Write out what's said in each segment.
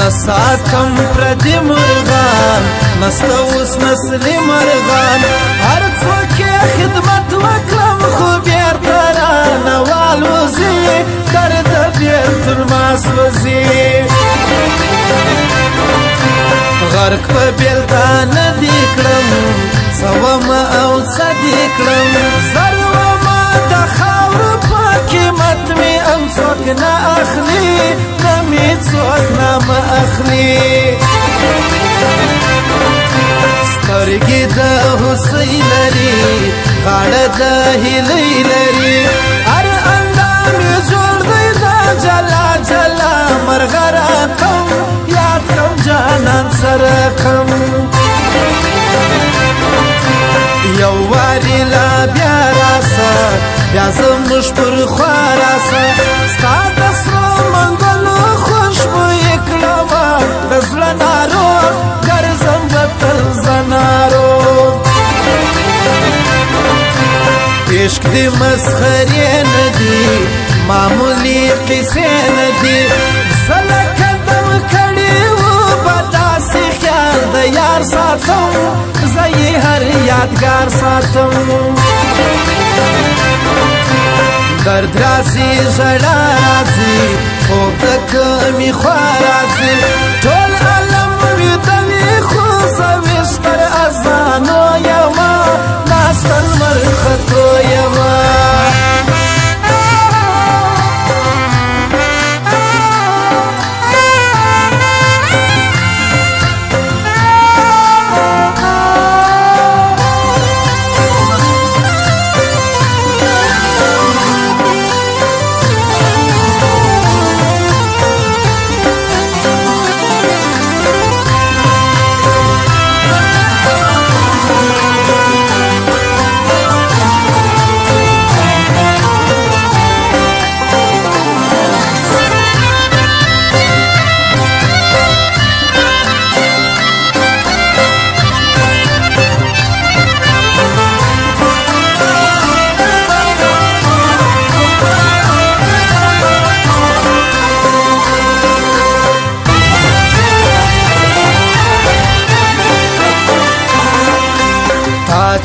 نساتم پردی مرغان نستا اوس نسلی مرغان هر څوک خدمت وکړم خو بیرته رانه والوزي درد بیلتون ما سوځي غرق په بیلتانه دې کړم څه ومه او څه دې کړم زر ومه د خاورو په قیمت مې هم څوک نه اخلي نه مې څوک نامه اخلي سترګې د هوسۍ لري غاړه د هیلۍ لري هر اندام یې جوړ دی د جلا جلا مرغه راکم یاد کم جانان سره کم یو وارې لا بیا راسه بیا زموږ پر خوا راسه ستا د سرو منګلو خوشبو یې کړمه د زړه ناروغ ګرځم به تل زه ناروغ عشق دې مسخرې نه دي معمولي قیسې نه دي زه لکه دم کړي وو به داسې خیال د یار ساتم زه یې هر یادګار ساتم درد راځي ژړا راځي خوب د کمې خوا راځي ټول عالم ویده وي خو زه ویښ تر اذانو یمه ناسته لمر ختو یمه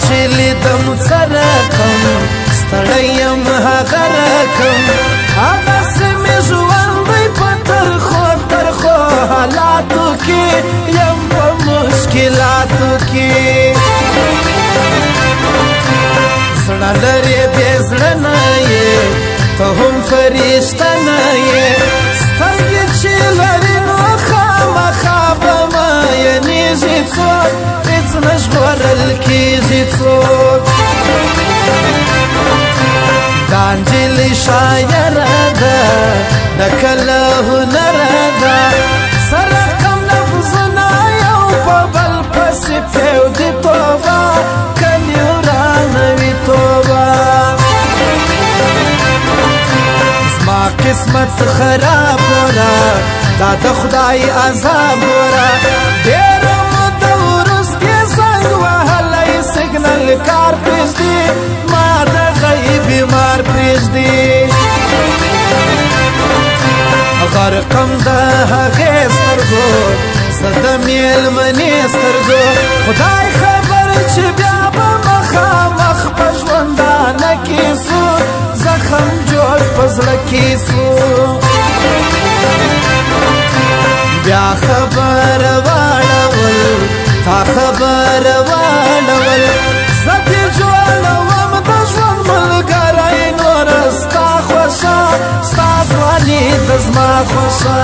چې لیدم څه رقم ستړی یم هغه رقم هغسې مې ژوند دی په ترخو ترخو حالاتو کې یم په مشکلاتو کې زړه لرې بې زړه نه یې ته هم فرشته نه یې سترګې چې لرې نو خامخا به مینېږي څوک هېڅ نه ژغورل کېږي څوک دا نجلۍ شاعره ده ډکه له هنره ده سره کم لفظونه یو په بل پسې پرېږدي توبه کلي ورانه وي توبه زما قسمت خراب وره دا د خدای عذاب وره ډېره موده وروستې زنګ وهلی سګنل کار پرېږدي ما د غیب بیمار پرېږدي غرقم د هغې سترګو زه د مېلمنې سترګو خدای خبر چې بیا به مخامخ په ژوندانه کې سو زخم جوړ په زړه کې سو بیا خبر واړول تا خبر واړول زه دې جوړوم د ژوند ملګری نوره ستا خوښه ستا ځواني د زما خوښه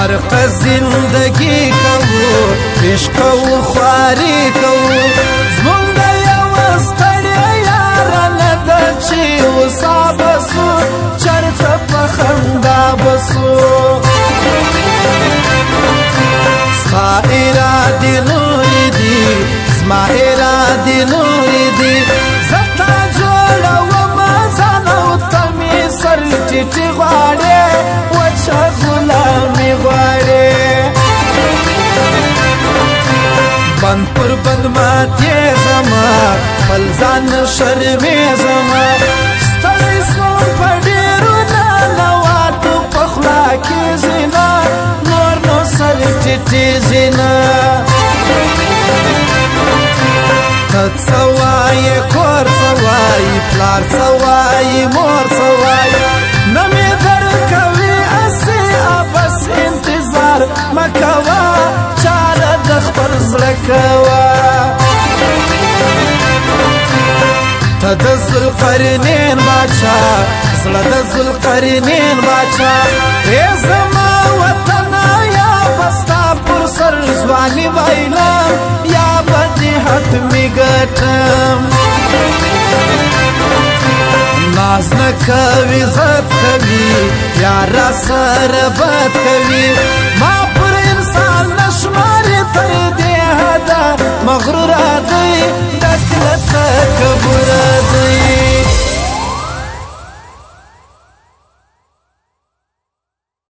برق زندگی کوو عشق و خواری کوو زمونږ د یوه ستړې یاره نه ده چې وسا به سو چېرته په خندا به سو ستا ارادې نورې دي زما ارادې نورې دي زه تا جوړومه ځان او ته مې سر ټیټې غواړې وچه غلامي غواړې بند پر بند ماتې زما خپل ځان نه شرمېږمه ستړی سوم په ډېرو ننواتو په خوله کېږي نه نور نو سر ټیټېږي نه ته څه وایې کور څه وایي پلار څه وایي مور څه وایي نه مې درکوي هسې ابس انتظار مه کوه چاره د خپل زړه کوه ته د ذوالقرنین باچا زړه د ذوالقرنین باچا ای زما وطنه یا به ستا پر سر ځواني بایلم یا به دې حتمي ګټم ناز نه کوي عزت کوي یا را سره بد کوي ما پر انسان نشمه